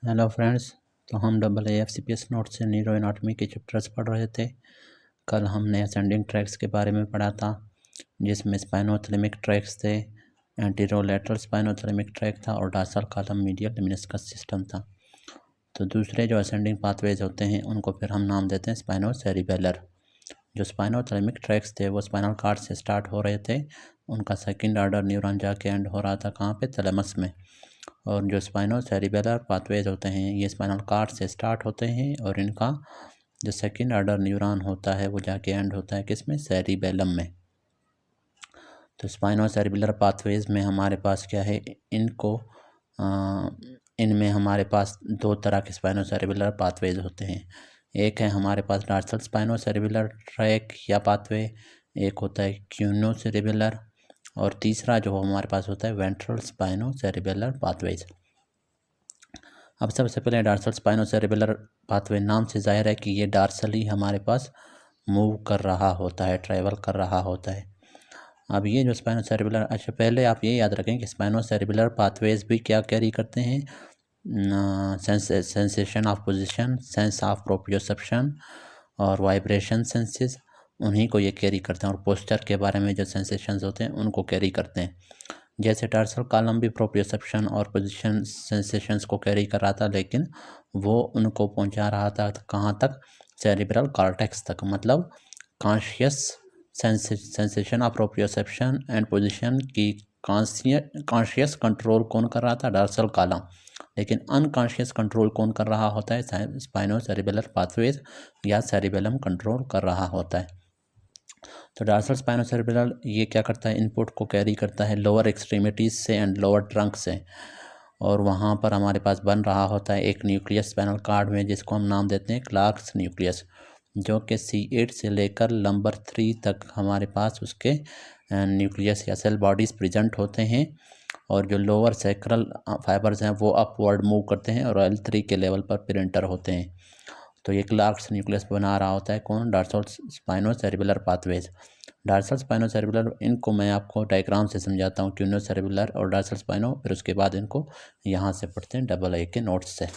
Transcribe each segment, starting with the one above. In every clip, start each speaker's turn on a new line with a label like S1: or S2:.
S1: Hello friends. तो हम AAFCPS note से न्यूरो एनाटॉमी के चैप्टर्स पढ़ रहे थे। कल हमने असेंडिंग ट्रैक्स के बारे में पढ़ा था, जिसमें स्पाइनोथैलेमिक ट्रैक्स थे, एंटीरोलैटरल स्पाइनोथैलेमिक ट्रैक था और dorsal column medial meniscus system था। तो दूसरे जो असेंडिंग पाथवेज होते हैं उनको फिर हम नाम देते हैं स्पाइनोसेरिबेलर। जो स्पाइनोथैलेमिक ट्रैक्स थे वो स्पाइनल कार्ड से स्टार्ट हो रहे थे, उनका सेकेंड ऑर्डर न्यूरॉन जाके एंड हो रहा था कहाँ पे, थैलेमस में। और जो स्पाइनोसेरिबेलर पाथवेज होते हैं ये स्पाइनल कार्ड से स्टार्ट होते हैं और इनका जो सेकेंड ऑर्डर न्यूरॉन होता है वो जाके एंड होता है किसमें, सेरिबेलम में। तो स्पाइनोसेरिबेलर पाथवेज में हमारे पास क्या है, इनमें हमारे पास दो तरह के स्पाइनोसेरिबेलर पाथवेज होते हैं। एक है हमारे पास डॉर्सल स्पाइनोसेरिबेलर ट्रैक या पाथवे, एक होता है क्यूनोसेरिबेलर, और तीसरा जो हमारे पास होता है वेंट्रल स्पाइनोसेरिबेलर पाथवेज। अब सबसे पहले डॉर्सल स्पाइनोसेरिबेलर पाथवे, नाम से जाहिर है कि ये डॉर्सली हमारे पास मूव कर रहा होता है, ट्रैवल कर रहा होता है। अब ये जो स्पाइनोसेरिबेलर, अच्छा पहले आप ये याद रखें कि स्पाइनोसेरिबेलर पाथवेज भी क्या कैरी करते हैं, sensation of position, sense of proprioception और वाइब्रेशन सेंसेस, उन्हीं को ये कैरी करते हैं। और पोस्चर के बारे में जो सेंसेशंस होते हैं उनको कैरी करते हैं। जैसे डॉर्सल कॉलम भी प्रोप्रियोसेप्शन और पोजीशन सेंसेशंस को कैरी कर रहा था, लेकिन वो उनको पहुंचा रहा था कहाँ तक, सेरिब्रल कॉर्टेक्स तक। मतलब conscious sensation of proprioception and position की कॉन्शियस कंट्रोल कौन कर रहा था, डॉर्सल कॉलम। लेकिन अनकॉन्शियस कंट्रोल कौन कर रहा होता है, स्पाइनोसेरिबेलर पाथवेज या सेरिबेलम कंट्रोल कर रहा होता है। तो डॉर्सल स्पाइनोसेरिबेलर ये क्या करता है, इनपुट को कैरी करता है लोअर एक्सट्रीमिटीज से एंड लोअर ट्रंक से, और वहाँ पर हमारे पास बन रहा होता है एक न्यूक्लियस स्पाइनल कार्ड में, जिसको हम नाम देते हैं क्लार्क्स न्यूक्लियस, जो कि C8 से लेकर नंबर 3 तक हमारे पास उसके न्यूक्लियस या सेल बॉडीज़ प्रेजेंट होते हैं। और जो लोअर सैक्रल फाइबर्स हैं वो अपवर्ड मूव करते हैं और L3 के लेवल पर प्रिंटर होते हैं। तो ये क्लार्क्स न्यूक्लियस बना रहा होता है कौन, डॉर्सल स्पाइनोसेरिबेलर पाथवेज। डॉर्सल स्पाइनोसेरिबेलर, इनको मैं आपको डायग्राम से समझाता हूँ, क्यूनोसेरिबेलर और डॉर्सल स्पाइनो, फिर उसके बाद इनको यहाँ से पढ़ते हैं AA के नोट्स से।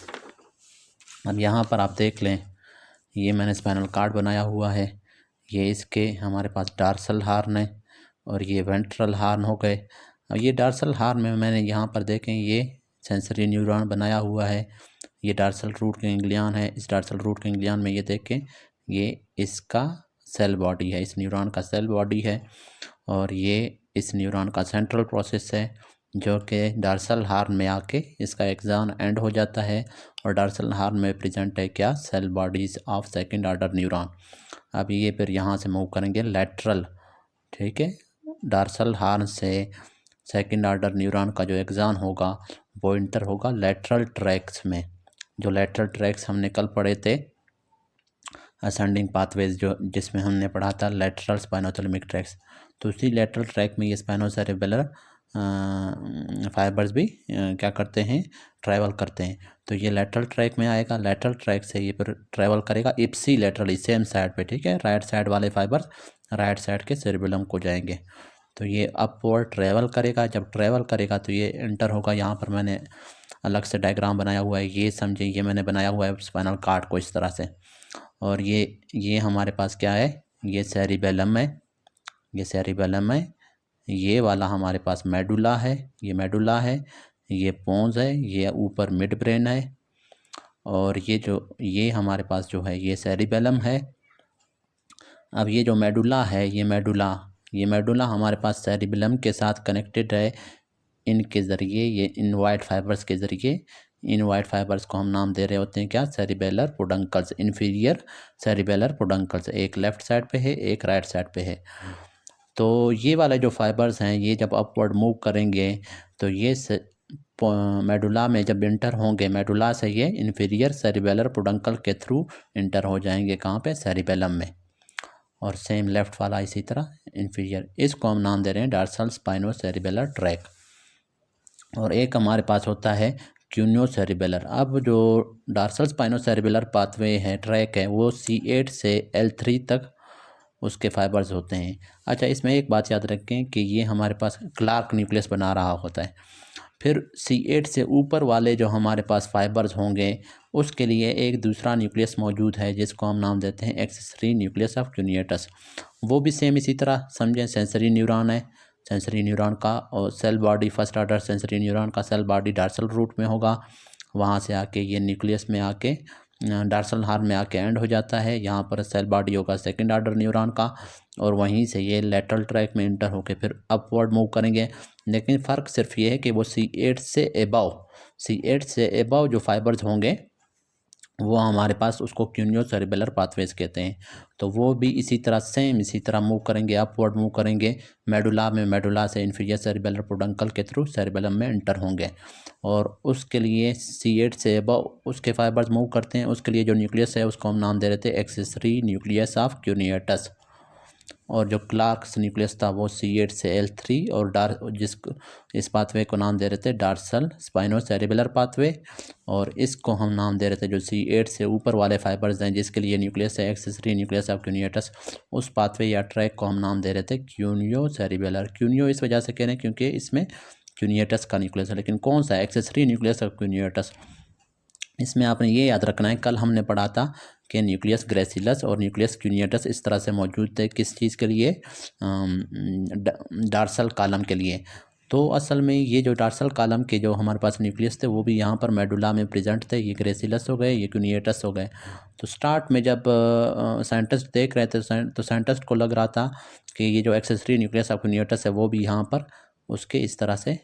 S1: अब यहाँ पर आप देख लें, ये मैंने स्पाइनल कार्ड बनाया हुआ है, ये इसके हमारे पास डॉर्सल हार्न है और ये वेंट्रल हार्न हो गए। अब ये डॉर्सल हार्न में मैंने यहाँ पर देखें ये सेंसरी न्यूरॉन बनाया हुआ है, ये डॉर्सल रूट गैंग्लियन है। इस डॉर्सल रूट गैंग्लियन में ये देखें, ये इसका सेल बॉडी है, इस न्यूरॉन का सेल बॉडी है, और ये इस न्यूरॉन का सेंट्रल प्रोसेस है जो कि डॉर्सल हार्न में आके इसका एक्सॉन एंड हो जाता है। और डॉर्सल हार्न में प्रेजेंट है क्या, cell bodies of second order neuron. अब ये फिर यहाँ से मूव करेंगे लेटरल, ठीक है, डॉर्सल हार्न से सेकंड ऑर्डर न्यूरॉन का जो एक्सॉन होगा वो इंटर होगा लेटरल ट्रैक्स में। जो लेटरल ट्रैक्स हमने कल पढ़े थे असेंडिंग पाथवेज, जो जिसमें हमने पढ़ा था लेटरल स्पाइनोथैलेमिक ट्रैक्स, तो उसी लेटरल ट्रैक में ये स्पाइनोसेरिबेलर फाइबर्स भी क्या करते हैं, ट्रैवल करते हैं। तो ये लेटरल ट्रैक में आएगा, लेटरल ट्रैक से ये फिर ट्रैवल करेगा इप्सी लेटरली सेम साइड पे, ठीक है, राइट साइड वाले फाइबर्स राइट साइड के सेरिबेलम को जाएंगे। तो ये अपवर्ड ट्रैवल करेगा, जब ट्रैवल करेगा तो ये एंटर होगा, यहाँ पर मैंने अलग से डायग्राम बनाया हुआ है, ये समझे, ये मैंने बनाया हुआ है स्पाइनल कार्ड को इस तरह से। और ये हमारे पास क्या है, ये सेरिबेलम है, ये सेरिबेलम है, ये वाला हमारे पास मेडुला है, ये मेडुला है, ये पोंस है, ये ऊपर मिड ब्रेन है, और ये हमारे पास जो है ये सेरिबेलम है। अब ये जो मेडुला है, ये मेडुला हमारे पास सेरिबेलम के साथ कनेक्टेड है इनके ज़रिए, ये इन वाइट फाइबर्स के ज़रिए। इन वाइट फाइबर्स को हम नाम दे रहे होते हैं क्या, सेरिबेलर पोडंकल्स, इन्फीरियर सेरिबेलर पोडंकल्स। एक लेफ्ट साइड पे है, एक राइट साइड पे है। तो ये वाले जो फाइबर्स हैं ये जब अपवर्ड मूव करेंगे तो ये मेडुला में जब इंटर होंगे, मेडुला से ये इन्फीरियर सेरिबेलर पोडंकल के थ्रू इंटर हो जाएंगे कहाँ पे, सेरिबेलम में। और सेम लेफ्ट वाला इसी तरह इन्फीरियर, इसको हम नाम दे रहे हैं डॉर्सल स्पाइनोसेरिबेलर ट्रैक। और एक हमारे पास होता है क्यूनियोसेरिबेलर। अब जो डॉर्सल स्पाइनोसेरिबेलर पाथवे है, ट्रैक है, वो C8 से L3 तक उसके फाइबर्स होते हैं। अच्छा, इसमें एक बात याद रखें कि ये हमारे पास क्लार्क न्यूक्लियस बना रहा होता है। फिर C8 से ऊपर वाले जो हमारे पास फाइबर्स होंगे उसके लिए एक दूसरा न्यूक्लियस मौजूद है जिसको हम नाम देते हैं एक्सेसरी न्यूक्लियस ऑफ क्यूनिएटस। वो भी सेम इसी तरह समझें, सेंसरी न्यूरॉन है, सेंसरी न्यूरॉन का और cell body first order sensory neuron का सेल बॉडी डार्सल रूट में होगा, वहाँ से आके ये न्यूक्लियस में आके डार्सल हार्न में आके एंड हो जाता है। यहाँ पर सेल बॉडी होगा सेकंड ऑर्डर न्यूरॉन का और वहीं से ये लेटरल ट्रैक में इंटर होके फिर अपवर्ड मूव करेंगे। लेकिन फ़र्क सिर्फ ये है कि वो C8 से एबव जो फाइबर्स होंगे वो हमारे पास उसको क्यूनियो सेरिबेलर पाथवेज कहते हैं। तो वो भी इसी तरह सेम इसी तरह मूव करेंगे, अपवर्ड मूव करेंगे मेडुला में, मेडुला से इन्फीरियर सेरिबेलर पोडंकल के थ्रू सेरिबेलम में एंटर होंगे। और उसके लिए C8 से अबव उसके फाइबर्स मूव करते हैं। उसके लिए जो न्यूक्लियस है उसको हम नाम दे रहे थे एक्सेसरी न्यूक्लियस ऑफ क्यूनिएटस। और जो क्लार्क्स न्यूक्लियस था वो C8 से L3 और इस पाथवे को नाम दे रहे थे डार्सल स्पाइनोसेरिबेलर पाथवे। और इसको हम नाम दे रहे थे जो C8 से ऊपर वाले फाइबर्स हैं जिसके लिए न्यूक्लियस है एक्सेसरी न्यूक्लियस ऑफ क्यूनिएटस, उस पाथवे या ट्रैक को हम नाम दे रहे थे क्यूनियो सेरिबेलर। क्यूनियो इस वजह से कह रहे हैं क्योंकि इसमें क्यूनिएटस का न्यूक्लियस है। लेकिन कौन सा एक्सेसरी न्यूक्लियस ऑफ क्यूनिएटस, इसमें आपने ये याद रखना है, कल हमने पढ़ा था कि न्यूक्लियस ग्रेसिलस और न्यूक्लियस क्यूनिएटस इस तरह से मौजूद थे किस चीज़ के लिए, डार्सल कॉलम के लिए। तो असल में ये जो डार्सल कॉलम के जो हमारे पास न्यूक्लियस थे वो भी यहाँ पर मेडुला में प्रेजेंट थे। ये ग्रेसिलस हो गए, ये क्यूनिएटस हो गए। तो स्टार्ट में जब साइंटिस्ट देख रहे थे तो साइंटिस्ट को लग रहा था कि ये जो एक्सेसरी न्यूक्लियस ऑफ क्यूनिएटस है वो भी यहाँ पर उसके इस तरह से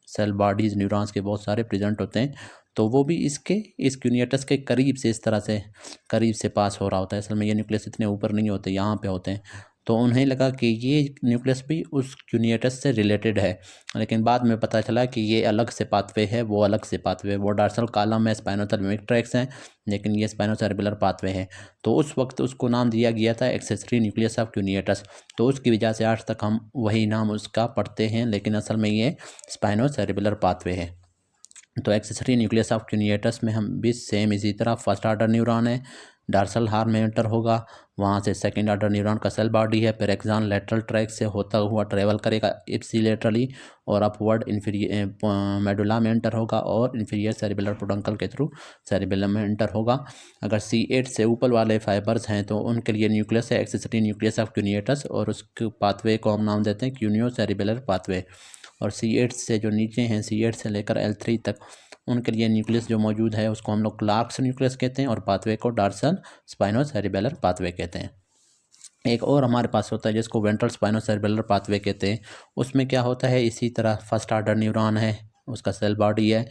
S1: सेल बॉडीज़ न्यूरॉन्स के बहुत सारे प्रेजेंट होते हैं, तो वो भी इस क्यूनिएटस के करीब से इस तरह से करीब से पास हो रहा होता है। असल में ये न्यूक्लियस इतने ऊपर नहीं होते, यहाँ पे होते हैं। तो उन्हें लगा कि ये न्यूक्लियस भी उस क्यूनिएटस से रिलेटेड है। लेकिन बाद में पता चला कि ये अलग से पाथवे है, वो अलग से पाथवे, वो डार्सल कॉलम है, स्पाइनोसेरेब्रल ट्रैक्स हैं, लेकिन ये स्पाइनोसेरेब्रल पाथवे है। तो उस वक्त उसको नाम दिया गया था एक्सेसरी न्यूक्लियस ऑफ क्यूनिएटस। तो उसकी वजह से आज तक हम वही नाम उसका पढ़ते हैं, लेकिन असल में ये स्पाइनोसेरेब्रल पाथवे है। तो एक्सेसरी न्यूक्लियस ऑफ क्यूनिएटस में हम भी सेम इसी तरह फर्स्ट ऑर्डर न्यूरॉन है, डार्सल हार्न में एंटर होगा, वहाँ से सेकंड ऑर्डर न्यूरॉन का सेल बॉडी है, फिर एक्सॉन लेटरल ट्रैक से होता हुआ ट्रेवल करेगा इप्सिलेटरली और अपवर्ड इन्फीरियर मेडुला में एंटर होगा और इन्फीरियर सेरिबेलर पोडंकल के थ्रू सेरिबेलम में एंटर होगा। अगर C8 से ऊपर वाले फाइबर्स हैं तो उनके लिए न्यूक्लियस है एक्सेसरी न्यूक्लियस ऑफ क्यूनिएटस और उसके पाथवे को हम नाम देते हैं क्यूनियो सेरिबेलर पाथवे। और C8 से जो नीचे हैं C8 से लेकर L3 तक उनके लिए न्यूक्लियस जो मौजूद है उसको हम लोग क्लार्क्स न्यूक्लियस कहते हैं और पाथवे को डार्सल स्पाइनोसेरिबेलर पाथवे कहते हैं। एक और हमारे पास होता है जिसको वेंट्रल स्पाइनोसेरिबेलर पाथवे कहते हैं। उसमें क्या होता है, इसी तरह फर्स्ट ऑर्डर न्यूरॉन है, उसका सेल बॉडी है,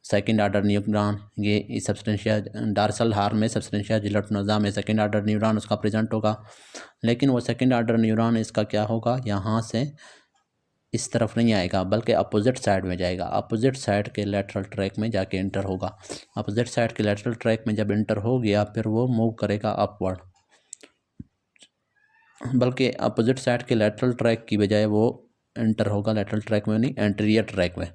S1: सेकंड ऑर्डर न्यूरॉन ये सब्सटेंशिया डार्सल हार्न में सब्सटेंशिया जिलेटिनोसा में सेकंड ऑर्डर न्यूरॉन उसका प्रेजेंट होगा। लेकिन वो सेकंड ऑर्डर न्यूरॉन इसका क्या होगा, यहाँ से इस तरफ नहीं आएगा बल्कि अपोजिट साइड में जाएगा, अपोजिट साइड के लेटरल ट्रैक में जाके इंटर होगा। अपोजिट साइड के लेटरल ट्रैक में जब इंटर हो गया फिर वो मूव करेगा अपवर्ड, बल्कि अपोजिट साइड के लेटरल ट्रैक की बजाय वो एंटर होगा लेटरल ट्रैक में नहीं, एंटीरियर ट्रैक में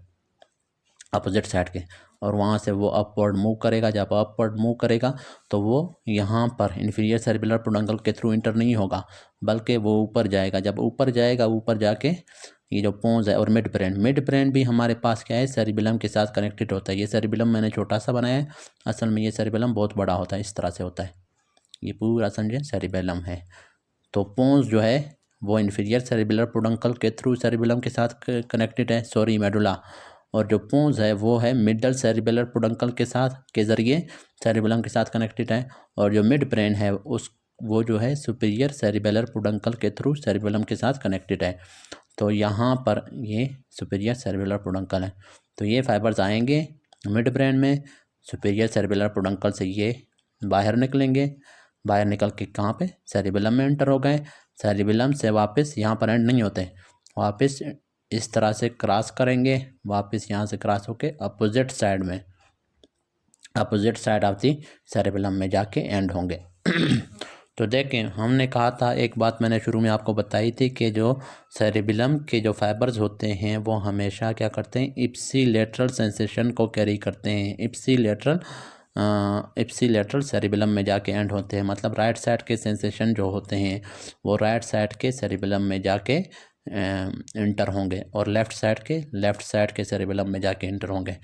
S1: अपोजिट साइड के, और वहाँ से वो अपवर्ड मूव करेगा। जब अपवर्ड मूव करेगा तो वो यहाँ पर इन्फीरियर सेरिबेलर पोडंकल के थ्रू इंटर नहीं होगा बल्कि वो ऊपर जाएगा। जब ऊपर जाएगा, ऊपर जाके ये जो पोंज है और मिड ब्रेन भी हमारे पास क्या है, सेरिबेलम के साथ कनेक्टेड होता है। ये सेरिबेलम मैंने छोटा सा बनाया है, असल में ये सेरिबेलम बहुत बड़ा होता है, इस तरह से होता है, ये पूरा समझे सेरिबेलम है। तो पोंज जो है वो इन्फीरियर सेरिबेलर पोडंकल के थ्रू सेरिबेलम के साथ कनेक्टेड है, मेडुला। और जो पोंज है वो है मिडल सेरिबेलर पोडंकल के साथ के ज़रिए सेरिबेलम के साथ कनेक्टेड है। और जो मिड ब्रेन है वो जो है सुपीरियर सेरिबेलर पोडंकल के थ्रू सेरिबेलम के साथ कनेक्टेड है। तो यहाँ पर ये सुपीरियर सेरिबेलर पोडंकल है। तो ये फाइबर्स आएंगे मिड ब्रेन में, सुपीरियर सेरिबेलर पोडंकल से ये बाहर निकलेंगे, बाहर निकल के कहाँ पे, सेरिबेलम में एंटर हो गए। सेरिबेलम से वापस यहाँ पर एंड नहीं होते, वापस इस तरह से क्रॉस करेंगे, वापस यहाँ से क्रॉस होके अपोजिट साइड में, opposite side of the cerebellum में जाके एंड होंगे। तो देखें, हमने कहा था, एक बात मैंने शुरू में आपको बताई थी कि जो सेरिबेलम के जो फाइबर्स होते हैं वो हमेशा क्या करते हैं, इप्सिलेटरल सेंसेशन को कैरी करते हैं। इप्सिलेटरल सेरिबेलम में जाके एंड होते हैं, मतलब राइट साइड के सेंसेशन जो होते हैं वो राइट साइड के सेरिबेलम में जाके इंटर होंगे और लेफ़्ट साइड के सेरिबेलम में जाके इंटर होंगे।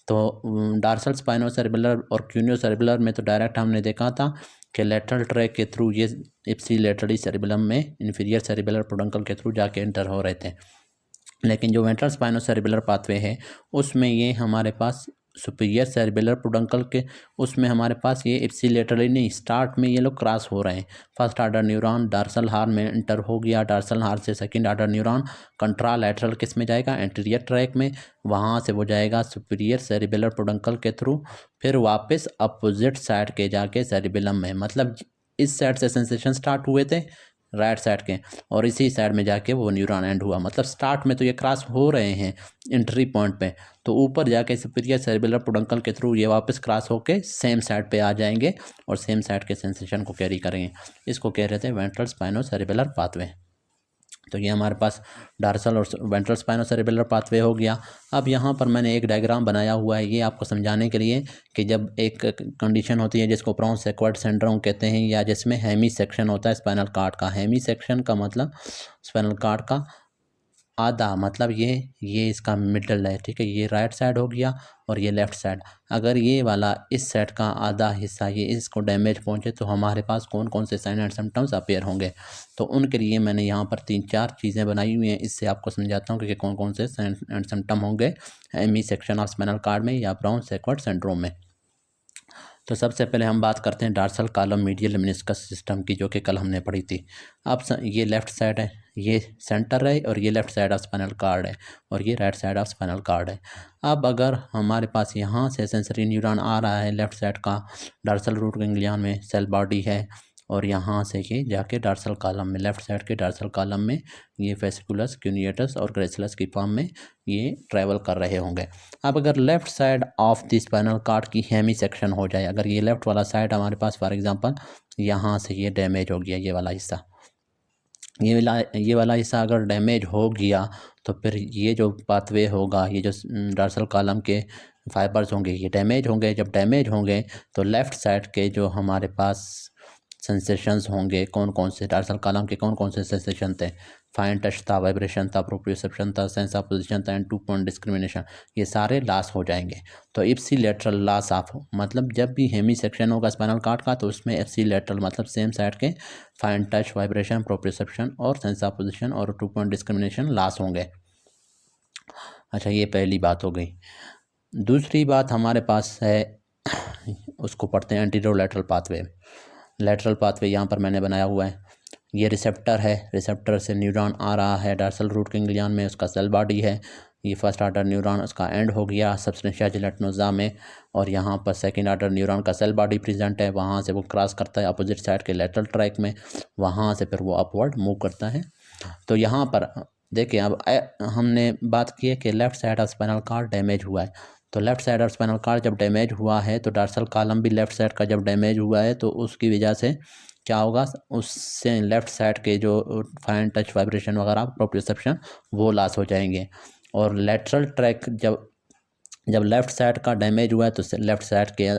S1: तो डार्सल स्पाइनोसेरेबेलर और क्यूनियोसेरेबेलर में तो डायरेक्ट हमने देखा था कि लेटरल ट्रैक के थ्रू ये इप्सिलेटरली सेरिबेलम में इंफीरियर सेरिबेलर पोडंकल के थ्रू जाके इंटर हो रहे थे। लेकिन जो वेंट्रल स्पाइनोसेरेबेलर पाथवे है उसमें ये हमारे पास सुपीरियर सेरिबेलर पोडंकल के उसमें हमारे पास ये इप्सिलेटरली नहीं, स्टार्ट में ये लोग क्रॉस हो रहे हैं। First order neuron dorsal horn में इंटर हो गया, डार्सल हार्न से सेकंड आर्डर न्यूरॉन कंट्रालैटरल किस में जाएगा, एंटीरियर ट्रैक में, वहाँ से वो जाएगा सुपीरियर सेरिबेलर पोडंकल के थ्रू, फिर वापस अपोजिट साइड के जाके सेरिबेलम में, मतलब इस साइड से सेंसेशन स्टार्ट हुए थे राइट साइड के और इसी साइड में जाके वो न्यूरॉन एंड हुआ। मतलब स्टार्ट में तो ये क्रॉस हो रहे हैं एंट्री पॉइंट पे, तो ऊपर जाके सुपीरियर सेरिबेलर पोडंकल के थ्रू ये वापस क्रॉस होके सेम साइड पे आ जाएंगे और सेम साइड के सेंसेशन को कैरी करेंगे। इसको कह रहे थे वेंट्रल स्पाइनोसेरेबेलर पाथवे। तो ये हमारे पास डार्सल और वेंट्रल स्पाइनोसेरेबेलर पाथवे हो गया। अब यहाँ पर मैंने एक डायग्राम बनाया हुआ है ये आपको समझाने के लिए कि जब एक कंडीशन होती है जिसको ब्राउन सेक्वार्ड सिंड्रोम कहते हैं या जिसमें हेमी सेक्शन होता है स्पाइनल कॉर्ड का। हेमी सेक्शन का मतलब स्पाइनल कॉर्ड का आधा, मतलब ये इसका मिडल है, ठीक है, ये राइट साइड हो गया और ये लेफ़्ट साइड। अगर ये वाला इस साइड का आधा हिस्सा ये इसको डैमेज पहुंचे तो हमारे पास कौन कौन से साइन एंड सिम्टम्स अपीयर होंगे। तो उनके लिए मैंने यहाँ पर 3-4 चीज़ें बनाई हुई हैं, इससे आपको समझाता हूँ कि कौन कौन से साइन एंड सिम्टम होंगे hemi section of spinal cord में या ब्राउन सेक्वार्ड सिंड्रोम में। तो सबसे पहले हम बात करते हैं dorsal column medial meniscus system की, जो कि कल हमने पढ़ी थी। अब ये लेफ़्ट साइड है, ये सेंटर है और ये left side of spinal cord है और ये right side of spinal cord है। अब अगर हमारे पास यहाँ से सेंसरी न्यूरॉन आ रहा है लेफ़्ट साइड का, डार्सल रूट गैंग्लियन में सेल बॉडी है और यहाँ से ये जाके डार्सल कॉलम में, लेफ़्ट साइड के डार्सल कॉलम में ये वेसिकुलस, क्यूनिएटस और ग्रेसिलस की फॉर्म में ये ट्रैवल कर रहे होंगे। अब अगर left side of the spinal cord की हेमी सेक्शन हो जाए, अगर ये लेफ़्ट वाला साइड हमारे पास फॉर एग्जांपल यहाँ से ये डैमेज हो गया, ये वाला हिस्सा, ये वाला हिस्सा अगर डैमेज हो गया तो फिर ये जो पाथवे होगा, ये जो डार्सल कॉलम के फाइबर्स होंगे ये डैमेज होंगे। जब डैमेज होंगे तो लेफ़्ट साइड के जो हमारे पास सेंसेशंस होंगे, कौन कौन से डार्सल कॉलम के कौन कौन से सेंसेशन थे, फाइन टच था, वाइब्रेशन था, प्रोप्रियोसेप्शन था, सेंस ऑफ पोजीशन था एंड 2 पॉइंट डिस्क्रिमिनेशन, ये सारे लॉस हो जाएंगे। तो इप्सिलेटरल लॉस ऑफ, मतलब जब भी हेमी सेक्शन होगा स्पाइनल कॉर्ड का तो उसमें इप्सिलेटरल मतलब सेम साइड के फाइन टच, वाइब्रेशन, प्रोप्रियोसेप्शन और सेंस ऑफ पोजीशन और 2 पॉइंट डिस्क्रिमिनेशन लॉस होंगे। अच्छा, ये पहली बात हो गई। दूसरी बात हमारे पास है, उसको पढ़ते हैं एंटीरोलैटरल पाथवे। लैटरल पाथवे यहाँ पर मैंने बनाया हुआ है, ये रिसेप्टर है, रिसेप्टर से न्यूरॉन आ रहा है डार्सल रूट गैंग्लियन में, उसका सेल बॉडी है, ये फर्स्ट आर्डर न्यूरॉन उसका एंड हो गया सब्सटेंशिया जिलेटिनोसा में और यहाँ पर सेकंड आर्डर न्यूरॉन का सेल बॉडी प्रेजेंट है, वहाँ से वो क्रॉस करता है अपोजिट साइड के लेटरल ट्रैक में, वहाँ से फिर वो अपवर्ड मूव करता है। तो यहाँ पर देखिए, अब हमने बात की है कि left side of spinal cord damage हुआ है, तो left side of spinal cord जब डैमेज हुआ है तो डार्सल कॉलम भी लेफ़्ट साइड का जब डैमेज हुआ है तो उसकी वजह से क्या होगा, उससे लेफ़्ट साइड के जो फाइन टच, वाइब्रेशन वगैरह, प्रोप्रियोसेप्शन वो लॉस हो जाएंगे। और लेटरल ट्रैक जब लेफ़्ट साइड का डैमेज हुआ है तो लेफ़्ट साइड के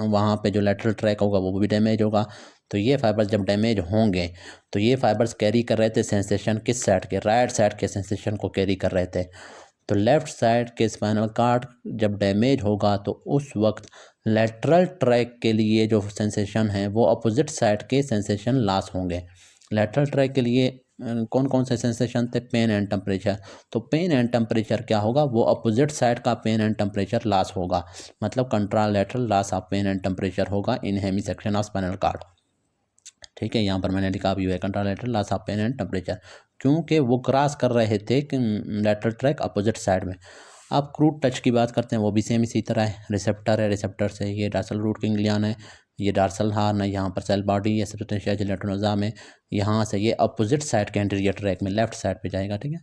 S1: वहाँ पे जो लेटरल ट्रैक होगा वो भी डैमेज होगा। तो ये फाइबर्स जब डैमेज होंगे तो ये फाइबर्स कैरी कर रहे थे सेंसेशन किस साइड के, राइट साइड के सेंसेशन को कैरी कर रहे थे। तो लेफ़्ट साइड के स्पाइनल कॉर्ड जब डैमेज होगा तो उस वक्त लेटरल ट्रैक के लिए जो सेंसेशन है वो अपोजिट साइड के सेंसेशन लॉस होंगे। लेटरल ट्रैक के लिए कौन कौन से सेंसेशन थे, पेन एंड टेम्परेचर। तो पेन एंड टेम्परेचर क्या होगा, वो अपोजिट साइड का पेन एंड टेम्परेचर लॉस होगा, मतलब contralateral loss of pain and temperature होगा in Hemy section of spinal cord. ठीक है, यहाँ पर मैंने लिखा भी हुआ है contralateral loss of pain and temperature, क्योंकि वो क्रॉस कर रहे थे कि लेटरल ट्रैक अपोजिट साइड में। अब क्रूड टच की बात करते हैं, वो भी सेम इसी तरह है, रिसेप्टर है, रिसेप्टर से ये डार्सल रूट गैंग्लियन है, ये डार्सल हार्न है, यहाँ पर सेल बॉडी है सब्सटेंशिया जिलेटिनोसा में, यहाँ से ये अपोजिट साइड के एंटीरियर ट्रैक में लेफ्ट साइड पे जाएगा। ठीक है,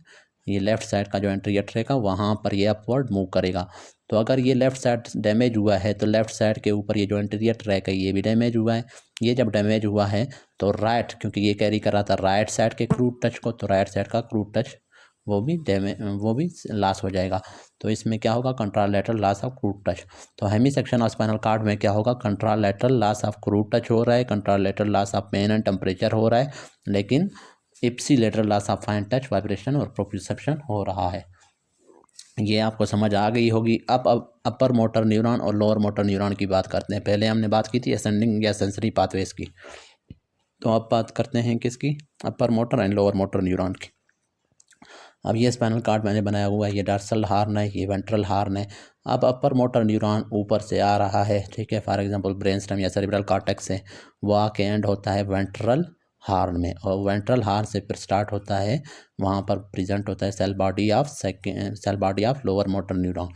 S1: ये लेफ्ट साइड का जो एंटीरियर ट्रैक है वहाँ पर ये अपवर्ड मूव करेगा। तो अगर ये लेफ्ट साइड डैमेज हुआ है तो लेफ्ट साइड के ऊपर ये जो एंटीरियर ट्रैक है ये भी डैमेज हुआ है। ये जब डैमेज हुआ है तो राइट, क्योंकि ये कैरी कर रहा था राइट साइड के क्रूड टच को, तो राइट साइड का क्रूड टच वो भी लॉस हो जाएगा। तो इसमें क्या होगा, contralateral loss of crude touch. तो Hemy section of spinal cord में क्या होगा, contralateral loss of crude touch हो रहा है, contralateral loss of pain and temperature हो रहा है, लेकिन ipsilateral loss of fine touch, vibration और प्रोप्रियोसेप्शन हो रहा है। ये आपको समझ आ गई होगी। अब अपर मोटर न्यूरॉन और लोअर मोटर न्यूरॉन की बात करते हैं। पहले हमने बात की थी असेंडिंग या सेंसरी पाथवेज की, तो अब बात करते हैं किसकी, upper motor and lower motor neuron की। अब ये स्पाइनल कार्ड मैंने बनाया हुआ है, ये डॉर्सल हॉर्न है, ये वेंट्रल हॉर्न है। अब अपर मोटर न्यूरॉन ऊपर से आ रहा है, ठीक है, फॉर एग्जांपल ब्रेन स्टेम या सेरेब्रल कॉर्टेक्स से, वो आके एंड होता है वेंट्रल हॉर्न में, और वेंट्रल हॉर्न से फिर स्टार्ट होता है, वहाँ पर प्रेजेंट होता है cell body of lower motor neuron.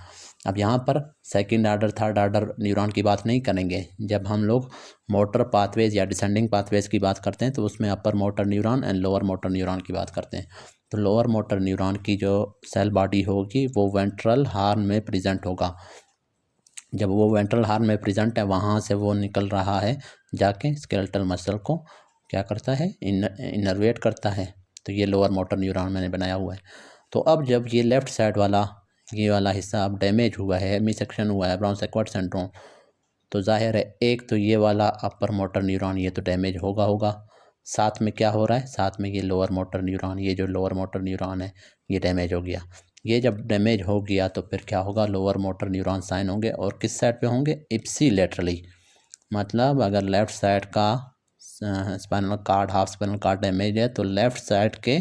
S1: अब यहाँ पर second order third order neuron की बात नहीं करेंगे। जब हम लोग मोटर पाथवेज या डिसेंडिंग पाथवेज की बात करते हैं तो उसमें upper motor neuron and lower motor neuron की बात करते हैं। तो लोअर मोटर न्यूरॉन की जो सेल बॉडी होगी वो वेंट्रल हॉर्न में प्रेजेंट होगा। जब वो वेंट्रल हॉर्न में प्रेजेंट है, वहाँ से वो निकल रहा है, जाके स्केलेटल मसल को क्या करता है, इनर्वेट करता है। तो ये लोअर मोटर न्यूरॉन मैंने बनाया हुआ है। तो अब जब ये लेफ्ट साइड वाला ये वाला हिस्सा अब डैमेज हुआ है, हेमी सेक्शन हुआ है, ब्राउन-सेक्वर्ट सिंड्रोम, तो जाहिर है एक तो ये वाला अपर मोटर न्यूरॉन ये तो डैमेज होगा। साथ में क्या हो रहा है, साथ में ये लोअर मोटर न्यूरॉन, ये जो लोअर मोटर न्यूरॉन है ये डैमेज हो गया। ये जब डैमेज हो गया तो फिर क्या होगा, लोअर मोटर न्यूरॉन साइन होंगे, और किस साइड पे होंगे, इप्सिलेटरली। मतलब अगर लेफ़्ट साइड का spinal cord, half spinal cord damage है तो लेफ़्ट साइड के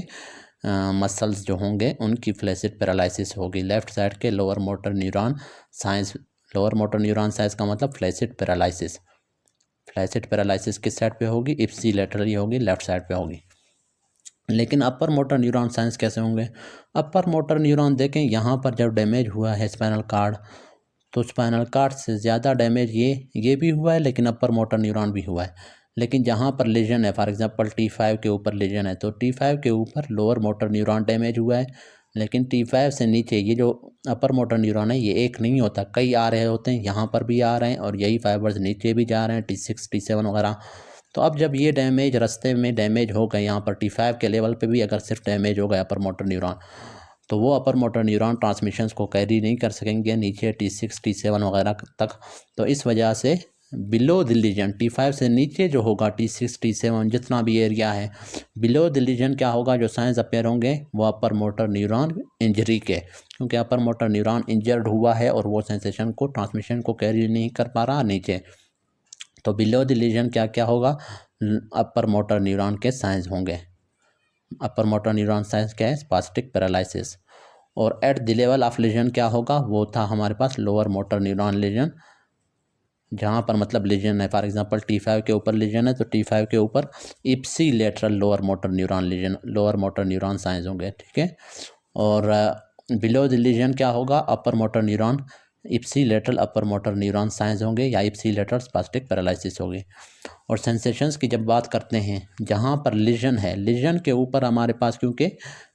S1: मसल्स जो होंगे उनकी फ्लैसिड पैरालिसिस होगी। लेफ़्ट साइड के lower motor neuron science, lower motor neuron science का मतलब फ्लैसिड पैरालिसिस। फ्लैसिड पैरालिसिस किस साइड पे होगी, इप्सिलेटरली होगी, लेफ्ट साइड पे होगी। लेकिन अपर मोटर न्यूरॉन साइंस कैसे होंगे, अपर मोटर न्यूरॉन देखें यहाँ पर जब डैमेज हुआ है स्पाइनल कार्ड, तो स्पाइनल कार्ड से ज़्यादा डैमेज ये भी हुआ है, लेकिन अपर मोटर न्यूरॉन भी हुआ है। लेकिन जहाँ पर लीजन है, फॉर एग्जांपल T5 के ऊपर लीजन है, तो T5 के ऊपर लोअर मोटर न्यूरॉन डैमेज हुआ है। लेकिन T5 से नीचे ये जो अपर मोटर न्यूरॉन है ये एक नहीं होता, कई आ रहे होते हैं, यहाँ पर भी आ रहे हैं और यही फाइबर्स नीचे भी जा रहे हैं, T6 T7 वगैरह। तो अब जब ये डैमेज रास्ते में डैमेज हो गए, यहाँ पर T5 के लेवल पे भी अगर सिर्फ डैमेज हो गया अपर मोटर न्यूरॉन, तो वो अपर मोटर न्यूरॉन ट्रांसमिशंस को कैरी नहीं कर सकेंगे नीचे T6 T7 वगैरह तक। तो इस वजह से बिलो द लीजन, T5 से नीचे जो होगा T6 T7 जितना भी एरिया है, बिलो द लीजन क्या होगा, जो साइंस अपेयर होंगे वो अपर मोटर न्यूरॉन इंजरी के, क्योंकि अपर मोटर न्यूरॉन इंजर्ड हुआ है और वो सेंसेशन को, ट्रांसमिशन को कैरी नहीं कर पा रहा नीचे। तो बिलो द लीजन क्या क्या होगा, अपर मोटर न्यूरॉन के साइंस होंगे। अपर मोटर न्यूरॉन साइंस क्या है, स्पास्टिक पैरालिसिस। और eight the level of lesion क्या होगा, वो था हमारे पास लोअर मोटर न्यूरॉन लीजन, जहाँ पर मतलब लीजन है, फॉर एग्जांपल T5 के ऊपर लीजन है तो T5 के ऊपर ipsilateral lower motor neuron lesion, lower motor neuron signs होंगे, ठीक है। और बिलो द लीजन क्या होगा, अपर motor neuron, ipsilateral upper motor neuron signs होंगे या इप्सिलेटरल स्पास्टिक पैरालिसिस होगी। और सेंसेशंस की जब बात करते हैं, जहाँ पर लीजन है, लीजन के ऊपर हमारे पास, क्योंकि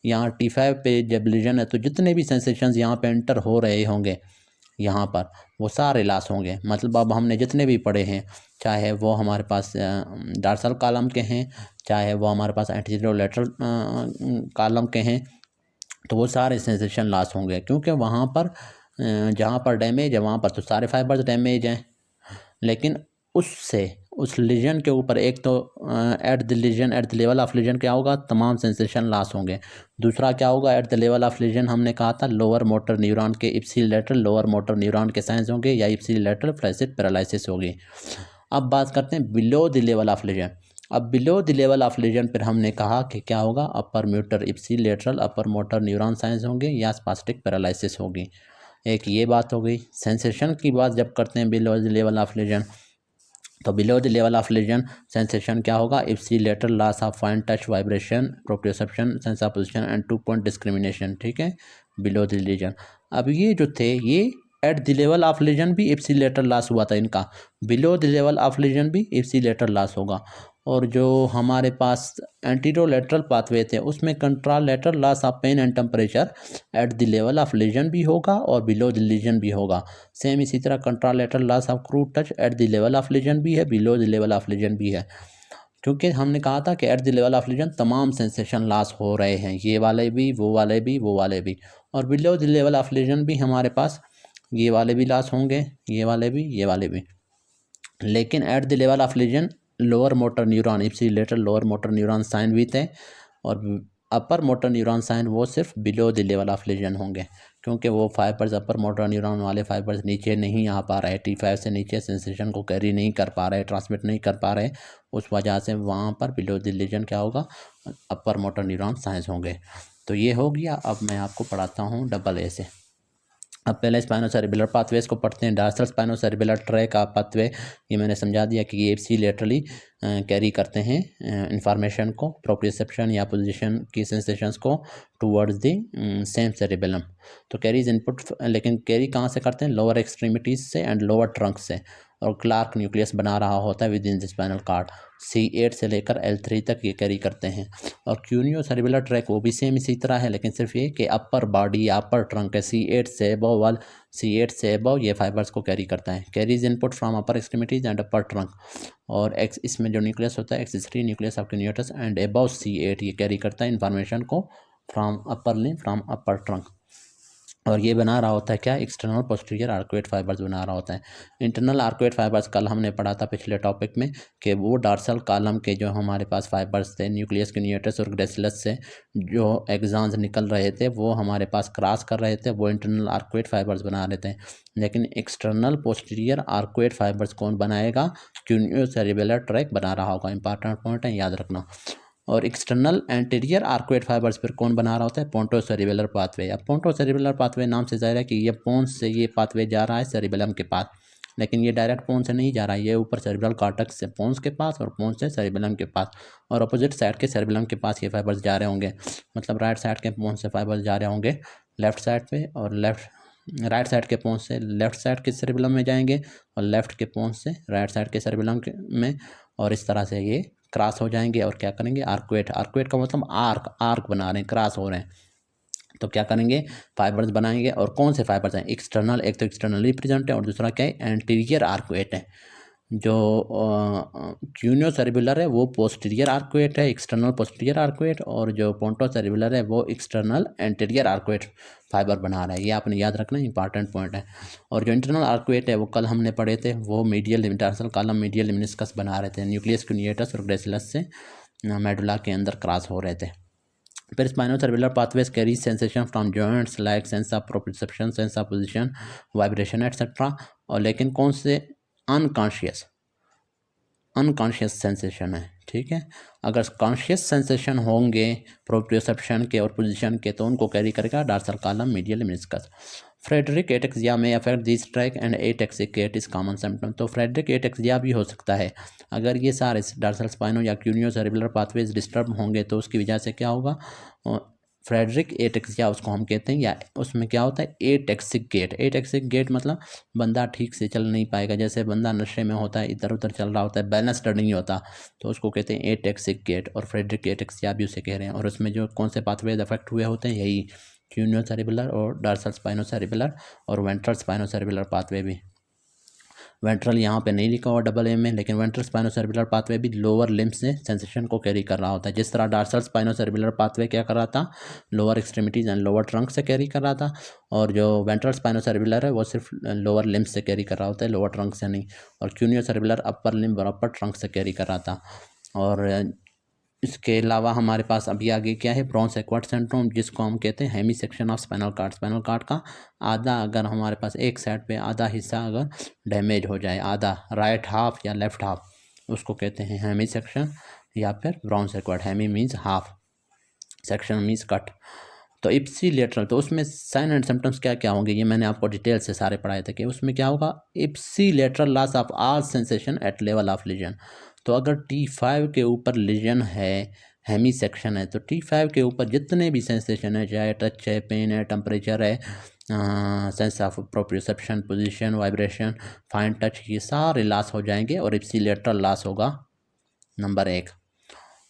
S1: यहाँ T5 पे जब लीजन है तो जितने भी सेंसेशंस यहाँ पे एंटर हो रहे होंगे यहाँ पर वो सारे लॉस होंगे। मतलब अब हमने जितने भी पढ़े हैं, चाहे वो हमारे पास डॉर्सल कॉलम के हैं, चाहे वो हमारे पास एंटीरियर लेटरल कॉलम के हैं, तो वो सारे सेंसेशन लॉस होंगे, क्योंकि वहाँ पर जहाँ पर डैमेज है वहाँ पर तो सारे फाइबर्स डैमेज हैं। लेकिन उस लीजन के ऊपर एक तो at the level of lesion क्या होगा, तमाम सेंसेशन लॉस होंगे। दूसरा क्या होगा, eight the level of legion हमने कहा था लोअर मोटर न्यूरॉन के इप्सिलेटरल लोअर मोटर न्यूरॉन के साइंस होंगे या इप्सिलेटरल फ्लैसिड पैरालिसिस होगी। अब बात करते हैं below the level of lesion. अब below the level of lesion पर हमने कहा कि क्या होगा, upper motor ipsilateral upper motor neuron signs होंगे या स्पास्टिक पैरालिसिस होगी। एक ये बात हो गई। सेंसेशन की बात जब करते हैं below the level of lesion, तो below the level of lesion sensation क्या होगा, ipsilateral loss of fine touch, vibration, proprioception, sense of position and 2 point discrimination, ठीक है, बिलो द लीजन। अब ये जो थे ये at the level of lesion भी इप्सिलेटरल लॉस हुआ था इनका, below the level of lesion भी इप्सिलेटरल लॉस होगा। और जो हमारे पास एंटीरोलेटरल पाथवे थे उसमें contralateral loss of pain and temperature at the level of lesion भी होगा और बिलो द लीजन भी होगा। सेम इसी तरह contralateral loss of crude touch at the level of lesion भी है, below the level of lesion भी है। क्योंकि हमने कहा था कि at the level of lesion तमाम सेंसेशन लॉस हो रहे हैं, ये वाले भी, वो वाले भी, वो वाले भी। और below the level of lesion भी हमारे पास ये वाले भी लॉस होंगे, ये वाले भी, ये वाले भी। लेकिन at the level of lesion lower motor neuron ipsilateral lower motor neuron sign भी थे और अपर मोटर न्यूरॉन साइन वो सिर्फ below the level of lesion होंगे, क्योंकि वो फाइबर्स अपर मोटर न्यूरॉन वाले फाइबर्स नीचे नहीं आ पा रहे, T5 से नीचे सेंसेशन को कैरी नहीं कर पा रहे, ट्रांसमिट नहीं कर पा रहे, उस वजह से वहाँ पर बिलो द लीजन क्या होगा, अपर मोटर न्यूरॉन साइंस होंगे। तो ये हो गया। अब मैं आपको पढ़ाता हूँ डबल ए से। अब पहले स्पाइनोसेरेब्रल पाथवेज को पढ़ते हैं। डॉर्सल स्पाइनोसेरेब्रल ट्रैक का पाथवे, ये मैंने समझा दिया कि ये एफसी लेटरली कैरी करते हैं इंफॉर्मेशन को, प्रोप्रियोसेप्शन या पोजीशन की सेंसेशंस को टूवर्ड्स द सेम सेरेबेलम। तो कैरीज इनपुट, लेकिन कैरी कहाँ से करते हैं, लोअर एक्सट्रीमिटीज से एंड लोअर ट्रंक से, और क्लार्क न्यूक्लियस बना रहा होता है with in the spinal cord. C8 से लेकर L3 तक ये कैरी करते हैं। और क्यूनियो सेरेबुलर ट्रैक वो भी सेम इसी तरह है, लेकिन सिर्फ ये कि अपर बॉडी या अपर ट्रंक है, C8 से अबव वाल, C8 से अबव ये फाइबर्स को कैरी करता है। Carries input from upper extremities and upper trunk. और एक्स, इसमें जो न्यूक्लियस होता है एक्सिसरी न्यूक्लियस ऑफ न्यूटस एंड अबव C8, ये कैरी करता है इन्फॉर्मेशन को from upper limb, from upper trunk. और ये बना रहा होता है क्या, एक्सटर्नल पोस्टीरियर आर्कुएट फाइबर्स बना रहा होता है। इंटरनल आर्कुएट फाइबर्स कल हमने पढ़ा था पिछले टॉपिक में कि वो डॉर्सल कॉलम के जो हमारे पास फाइबर्स थे न्यूक्लियस न्यूटस और ग्रेसिलस से जो एक्सॉन्स निकल रहे थे वो हमारे पास क्रॉस कर रहे थे, वो इंटरनल आर्कुएट फाइबर्स बना रहे थे। लेकिन एक्सटर्नल पोस्टीरियर आर्कुएट फाइबर्स कौन बनाएगा, क्यूनियो सेरेबुलर ट्रैक बना रहा होगा। इंपॉर्टेंट पॉइंट है, याद रखना। और एक्सटर्नल एंटीरियर आर्कुएट फाइबर्स पर कौन बना रहा होता है, पोंटोसेरेबुलर पाथवे। अब पोंटोसेरेबुलर पाथवे नाम से जाहिर है कि ये पोन्स से ये पाथवे जा रहा है सेरेबेलम के पास, लेकिन ये डायरेक्ट पोन से नहीं जा रहा है, ये ऊपर सेरेब्रल कॉर्टेक्स से पोन्स के पास और पोन्स से सेरेबेलम के पास, और अपोजिट साइड के सेरेबेलम के पास ये फाइबर्स जा रहे होंगे। मतलब राइट साइड के पोन्स से फाइबर्स जा रहे होंगे लेफ्ट साइड पे, और राइट साइड के पोन्स से लेफ्ट साइड के सेरेबेलम में जाएंगे, और लेफ्ट के पोन्स से राइट साइड के सेरेबेलम में, और इस तरह से ये क्रॉस हो जाएंगे और क्या करेंगे, आर्कुएट। आर्कुएट का मतलब आर्क बना रहे हैं, क्रॉस हो रहे हैं। तो क्या करेंगे, फाइबर्स बनाएंगे। और कौन से फाइबर्स हैं, एक्सटर्नल, एक तो एक्सटर्नली प्रेजेंट है और दूसरा क्या है, एंटीरियर आर्कुएट है। जो क्यूनियो सेरेबुलर है वो पोस्टीरियर आर्कुएट है, एक्सटर्नल पोस्टीरियर आर्कुएट, और जो पोंटो सेरेबुलर है वो एक्सटर्नल एंटीरियर आर्कुएट फाइबर बना रहा है। ये आपने याद रखना, इंपॉर्टेंट पॉइंट है। और जो इंटरनल आर्कुएट है वो कल हमने पढ़े थे, वो medial dorsal column medial meniscus बना रहे थे, न्यूक्लियस क्यूनिएटस और ग्रेसिलस से मेडुला के अंदर क्रॉस हो रहे थे। फिर spinocerebellar pathways carry sensation from joints like sense of proprioception, sense of position, vibration etcetera. और लेकिन कौन से, अनकॉन्शियस सेंसेशन है, ठीक है। अगर कॉन्शियस सेंसेशन होंगे प्रोप्रियोसेप्शन के और पोजीशन के, तो उनको कैरी करेगा dorsal column medial lemniscus. Friedreich ataxia में affect this tract and ataxic gait is common symptom. तो फ्रेडरिक एटेक्सिया भी हो सकता है अगर ये सारे डॉर्सल स्पाइनो या क्यूनियो सेरेबुलर पाथवेज डिस्टर्ब होंगे, तो उसकी वजह से क्या होगा, फ्रेडरिक एटेक्सिया उसको हम कहते हैं। या उसमें क्या होता है, एटेक्सिक गेट। एटेक्सिक गेट मतलब बंदा ठीक से चल नहीं पाएगा, जैसे बंदा नशे में होता है, इधर उधर चल रहा होता है, बैलेंस्ड नहीं होता, तो उसको कहते हैं एटेक्सिक गेट। और फ्रेडरिक एटेक्सिया भी उसे कह रहे हैं। और उसमें जो कौन से पाथवेज अफेक्ट हुए होते हैं, यही क्यूनियो सेरेबुलर और डॉर्सल स्पाइनो सेरेबुलर और वेंट्रल स्पाइनो सेरेबुलर पाथवे भी। वेंट्रल यहाँ पे नहीं लिखा हुआ डबल ए में, लेकिन वेंट्रल स्पाइनोसेरेबुलर पाथवे भी लोअर लिम्ब से सेंसेशन को कैरी कर रहा होता है। जिस तरह डॉर्सल स्पाइनोसेरेबुलर पाथवे क्या कर रहा था, lower extremities and lower trunk से कैरी कर रहा था, और जो वेंट्रल स्पाइनोसेरेबुलर है वो सिर्फ लोअर लिम्ब से कैरी कर रहा होता है, लोअर ट्रंक से नहीं। और क्यूनियो सेरेबुलर अपर लिम्ब और अपर ट्रंक से कैरी कर रहा था। और इसके अलावा हमारे पास अभी आगे क्या है, ब्रॉन्स एक्वार्ड सिंड्रोम, जिसको हम कहते हैं hemi section of spinal cord. Spinal cord का आधा, अगर हमारे पास एक साइड पे आधा हिस्सा अगर डैमेज हो जाए, आधा राइट हाफ या लेफ्ट हाफ, उसको कहते हैं हेमी सेक्शन या फिर Brown's Sequard. Hemi means half, section means cut. तो इप्सी लेटरल, तो उसमें साइन एंड सिम्टम्स क्या क्या होंगे, ये मैंने आपको डिटेल से सारे पढ़ाए थे कि उसमें क्या होगा, ipsilateral loss of all sensation at level of lesion. तो अगर T5 के ऊपर लीजन है, हेमी सेक्शन है, तो T5 के ऊपर जितने भी सेंसेशन है, चाहे टच है, पेन है, टेम्परेचर है, sense of proprioception, position, vibration, fine touch, ये सारे लॉस हो जाएंगे और इप्सी लेटरल लॉस होगा, नंबर 1।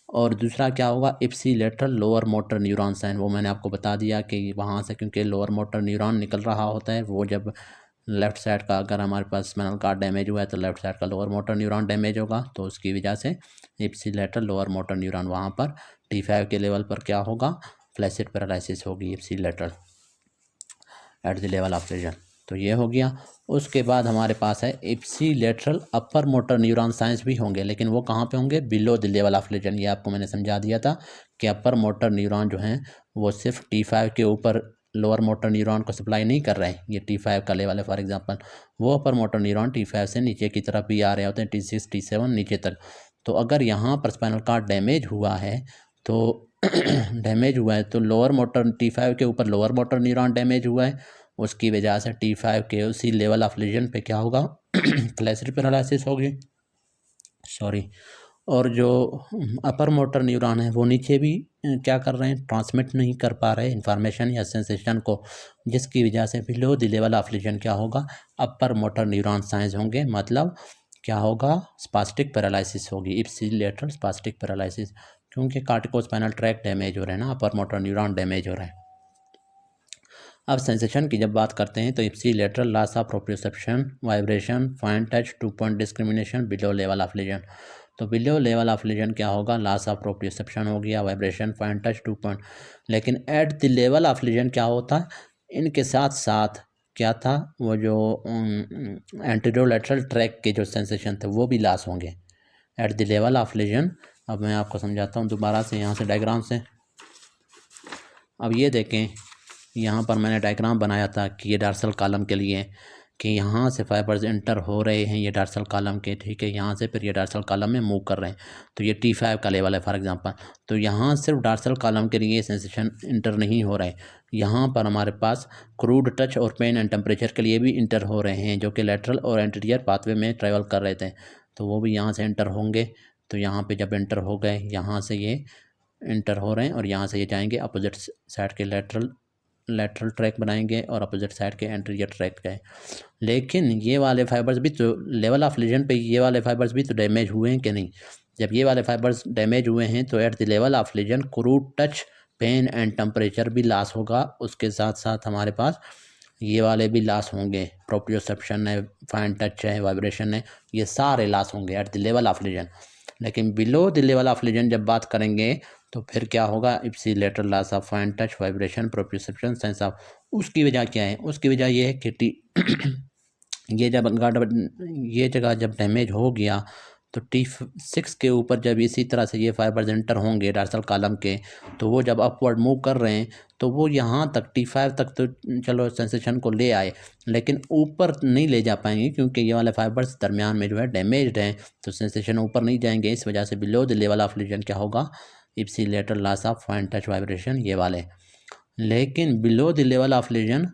S1: और दूसरा क्या होगा, ipsilateral lower motor neuron sign, वो मैंने आपको बता दिया कि वहाँ से क्योंकि लोअर मोटर न्यूरॉन निकल रहा होता है, वो जब लेफ्ट साइड का अगर हमारे पास स्पाइनल कार्ड डैमेज हुआ है तो लेफ्ट साइड का लोअर मोटर न्यूरॉन डैमेज होगा, तो उसकी वजह से इप्सी लेटरल लोअर मोटर न्यूरॉन वहाँ पर T5 के लेवल पर क्या होगा, फ्लैसिड पैरालिसिस होगी ipsilateral at the level of lesion. तो ये हो गया। उसके बाद हमारे पास है ipsilateral upper motor neuron signs भी होंगे, लेकिन वो कहाँ पे होंगे? Below the level of lesion. ये आपको मैंने समझा दिया था कि अपर मोटर न्यूरॉन जो हैं वो सिर्फ T5 के ऊपर लोअर मोटर न्यूरॉन को सप्लाई नहीं कर रहे हैं। ये T5 का लेवल है फॉर एग्जांपल, वो अपर मोटर न्यूरॉन T5 से नीचे की तरफ भी आ रहे होते हैं, T6 T7 नीचे तक। तो अगर यहाँ पर स्पाइनल कॉर्ड डैमेज हुआ है तो डैमेज हुआ है तो लोअर मोटर T5 के ऊपर लोअर मोटर न्यूरॉन डैमेज हुआ है, उसकी वजह से T5 के उसी लेवल ऑफ लीजन पे क्या होगा? फ्लैसिड पैरालिसिस होगी, सॉरी। और जो अपर मोटर न्यूरॉन है वो नीचे भी क्या कर रहे हैं? ट्रांसमिट नहीं कर पा रहे इंफॉर्मेशन या सेंसेशन को, जिसकी वजह से below the level of lesion क्या होगा? अपर मोटर न्यूरॉन साइंस होंगे, मतलब क्या होगा? स्पास्टिक पैरालिसिस होगी, इप्सिलेटरल स्पास्टिक पैरालिसिस, क्योंकि कार्टिकोस्पाइनल ट्रैक डैमेज हो रहे हैं ना, अपर मोटर न्यूरॉन डैमेज हो रहा है। अब सेंसेशन की जब बात करते हैं तो ipsilateral loss of proprioception, vibration, fine touch, 2 point discrimination, below level of lesion. तो बिलो लेवल ऑफ लीजन क्या होगा? लॉस ऑफ प्रोप्रियोसेप्शन हो गया, वाइब्रेशन, फाइन टच, 2 पॉइंट। लेकिन at the level of lesion क्या होता है? इनके साथ साथ क्या था? वो जो एंटीरोलेटरल ट्रैक के जो सेंसेशन थे वो भी लॉस होंगे at the level of lesion. अब मैं आपको समझाता हूँ दोबारा से यहाँ से डायग्राम से। अब ये देखें, यहाँ पर मैंने डायग्राम बनाया था कि ये डार्सल कॉलम के लिए कि यहाँ से फाइबर्स इंटर हो रहे हैं ये डार्सल कॉलम के, ठीक है, यहाँ से फिर ये डार्सल कॉलम में मूव कर रहे हैं। तो ये T5 का लेवल है फॉर एग्जांपल। तो यहाँ सिर्फ डार्सल कॉलम के लिए सेंसेशन इंटर नहीं हो रहे, यहाँ पर हमारे पास क्रूड टच और पेन एंड टेम्परेचर के लिए भी इंटर हो रहे हैं, जो कि लेटरल और एंटीरियर पाथवे में ट्रेवल कर रहे थे, तो वो भी यहाँ से इंटर होंगे। तो यहाँ पर जब इंटर हो गए, यहाँ से ये इंटर हो रहे हैं और यहाँ से ये जाएंगे अपोजिट साइड के लेटरल ट्रैक बनाएंगे और अपोजिट साइड के एंटीरियर ट्रैक गए। लेकिन ये वाले फाइबर्स भी तो लेवल ऑफ लीजन पे ये वाले फाइबर्स भी तो डैमेज हुए हैं कि नहीं? जब ये वाले फाइबर्स डैमेज हुए हैं तो at the level of lesion crude touch, pain and temperature भी लॉस होगा, उसके साथ साथ हमारे पास ये वाले भी लॉस होंगे, प्रोप्रियोसेप्शन है, फाइन टच है, वाइब्रेशन है, ये सारे लॉस होंगे at the level of lesion. लेकिन below the level of lesion जब बात करेंगे तो फिर क्या होगा? Ipsilateral loss of fine touch, vibration, proprioception, sense of. उसकी वजह क्या है? उसकी वजह ये है कि ये जगह जब डैमेज हो गया तो T6 के ऊपर जब इसी तरह से ये फाइबर्स एंटर होंगे डार्सल कॉलम के, तो वो जब अपवर्ड मूव कर रहे हैं तो वो यहाँ तक T5 तक तो चलो सेंसेशन को ले आए, लेकिन ऊपर नहीं ले जा पाएंगे क्योंकि ये वाले फाइबर्स दरमियान में जो है डैमेज्ड हैं, तो सेंसेशन ऊपर नहीं जाएंगे। इस वजह से below the level of lesion क्या होगा? Ipsilateral loss of fine touch, vibration, ये वाले। लेकिन below the level of lesion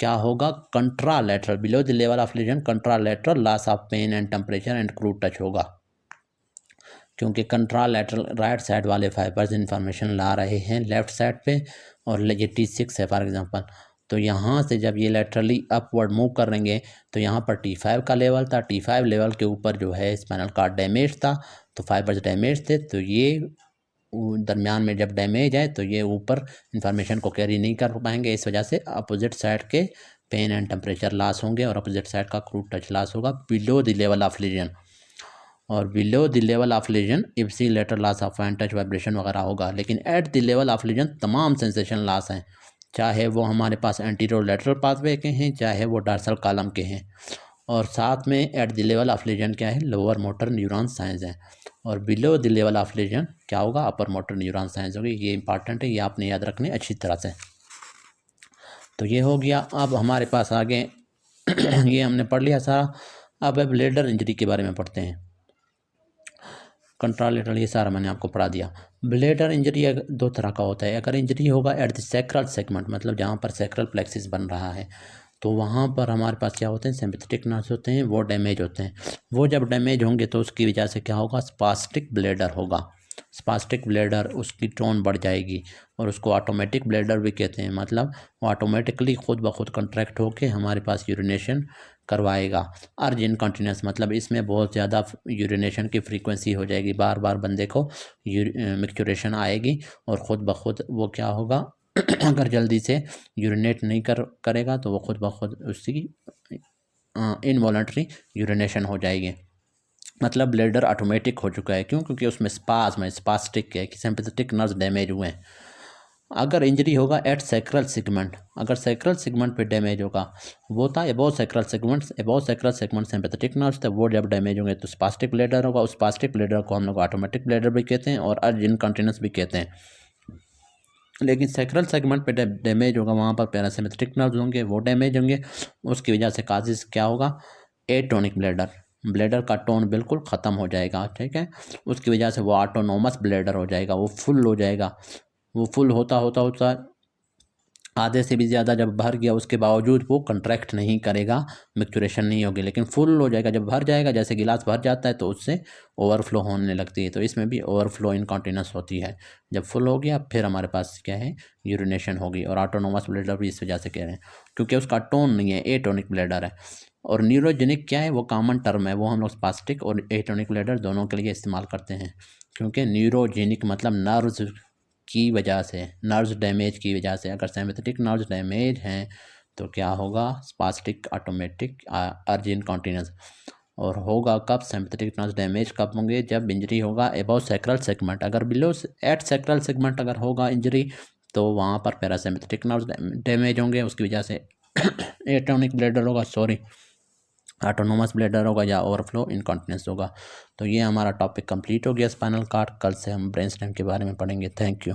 S1: क्या होगा? Contralateral, below the level of lesion contralateral loss of pain and temperature and crude touch होगा, क्योंकि contralateral right side वाले फाइबर्स इंफॉर्मेशन ला रहे हैं लेफ्ट साइड पे, और ये T6 है फॉर एग्जांपल। तो यहाँ से जब ये लेटरली अपवर्ड मूव करेंगे तो यहाँ पर T5 का लेवल था, T5 लेवल के ऊपर जो है स्पाइनल कॉर्ड डैमेज था, तो फाइबर्स डैमेज थे, तो ये दरमियान में जब डैमेज है तो ये ऊपर इंफॉर्मेशन को कैरी नहीं कर पाएंगे। इस वजह से अपोजिट साइड के पेन एंड टेम्परेचर लॉस होंगे और अपोजिट साइड का क्रूड टच लॉस होगा below the level of lesion. और below the level of lesion ipsilateral loss of fine touch, vibration वगैरह होगा। लेकिन at the level of lesion तमाम सेंसेशन लॉस हैं, चाहे वो हमारे पास एंटीरोलेटरल पाथवे के हैं, चाहे वो डार्सल कॉलम के हैं। और साथ में eight the level of lesion क्या है? लोअर मोटर न्यूरॉन साइंस है। और below the level of lesion क्या होगा? अपर मोटर न्यूरॉन साइंस होगी। ये इंपॉर्टेंट है, ये आपने याद रखने अच्छी तरह से। तो ये हो गया। अब हमारे पास आगे ये हमने पढ़ लिया सारा। अब ब्लेडर इंजरी के बारे में पढ़ते हैं। कंट्रालेटरल ये सारा मैंने आपको पढ़ा दिया। ब्लेडर इंजरी दो तरह का होता है। अगर इंजरी होगा एट द सैक्रल सेगमेंट, मतलब जहाँ पर सैक्रल प्लेक्सिस बन रहा है, तो वहाँ पर हमारे पास क्या होते हैं? सिंपैथेटिक नर्व्स होते हैं, वो डैमेज होते हैं। वो जब डैमेज होंगे तो उसकी वजह से क्या होगा? स्पास्टिक ब्लेडर होगा। स्पास्टिक ब्लेडर, उसकी टोन बढ़ जाएगी और उसको ऑटोमेटिक ब्लेडर भी कहते हैं, मतलब वो ऑटोमेटिकली खुद ब खुद कंट्रैक्ट होकर हमारे पास यूरिनेशन करवाएगा। अर्ज इनकॉन्टिनेंस, मतलब इसमें बहुत ज़्यादा यूरिनेशन की फ्रीक्वेंसी हो जाएगी, बार बार बंदे को मिक्सचुरेशन आएगी और ख़ुद ब खुद वो क्या होगा? अगर जल्दी से यूरिनेट नहीं करेगा तो वो खुद ब खुद उसकी इनवॉलंटरी यूरिनेशन हो जाएगी, मतलब ब्लेडर ऑटोमेटिक हो चुका है। क्यों? क्योंकि उसमें स्पास्टिक है कि सिंपैथेटिक नर्व्स डैमेज हुए हैं। अगर इंजरी होगा एट सैक्रल सेगमेंट, अगर सैक्रल सेगमेंट पे डैमेज होगा, वो था above sacral segment sympathetic nerves थे, वो जब डैमेज होंगे तो स्पास्टिक ब्लैडर होगा। उस स्पास्टिक ब्लैडर को हम लोग ऑटोमेटिक ब्लैडर भी कहते हैं और अर्ज इनकॉन्टिनेंस भी कहते हैं। लेकिन सैक्रल सेगमेंट पे डैमेज होगा, वहाँ पर पैरासिम्पैथेटिक नर्व्स होंगे, वो डैमेज होंगे, उसकी वजह से काजिस क्या होगा, एटोनिक ब्लैडर, ब्लैडर का टोन बिल्कुल ख़त्म हो जाएगा, ठीक है। उसकी वजह से वो ऑटोनोमस ब्लैडर हो जाएगा, वो फुल हो जाएगा। वो फुल होता होता होता आधे से भी ज़्यादा जब भर गया, उसके बावजूद वो कंट्रैक्ट नहीं करेगा, मैच्योरेशन नहीं होगी, लेकिन फुल हो जाएगा। जब भर जाएगा, जैसे गिलास भर जाता है तो उससे ओवरफ्लो होने लगती है, तो इसमें भी ओवरफ्लो इनकॉन्टिनेंस होती है। जब फुल हो गया फिर हमारे पास क्या है, यूरिनेशन होगी। और ऑटोनोमस ब्लैडर भी इस वजह से कह रहे हैं क्योंकि उसका टोन नहीं है, एटोनिक ब्लैडर है। और न्यूरोजेनिक क्या है, वो कॉमन टर्म है, वो हम लोग स्पास्टिक और एटोनिक ब्लैडर दोनों के लिए इस्तेमाल करते हैं। क्योंकि न्यूरोजेनिक मतलब नर्व्स की वजह से, नर्व्स डैमेज की वजह से, अगर सिम्पैथेटिक नर्व्स डैमेज हैं तो क्या होगा, स्पास्टिक ऑटोमेटिक अर्ज इनकॉन्टिनेंस। और होगा कब, सिम्पैथेटिक नर्व्स डैमेज कब होंगे, जब इंजरी होगा अबव सैक्रल सेगमेंट। अगर बिलो एट सैक्रल सेगमेंट अगर होगा इंजरी तो वहाँ पर पैरासिम्पैथेटिक नर्व्स डैमेज होंगे, उसकी वजह से एटोनिक ब्लैडर होगा, सॉरी ऑटोनोमस ब्लैडर होगा या ओवरफ्लो इनकॉन्टिनेंस होगा। तो ये हमारा टॉपिक कंप्लीट हो गया स्पाइनल कॉर्ड। कल से हम ब्रेन स्टेम के बारे में पढ़ेंगे। Thank you.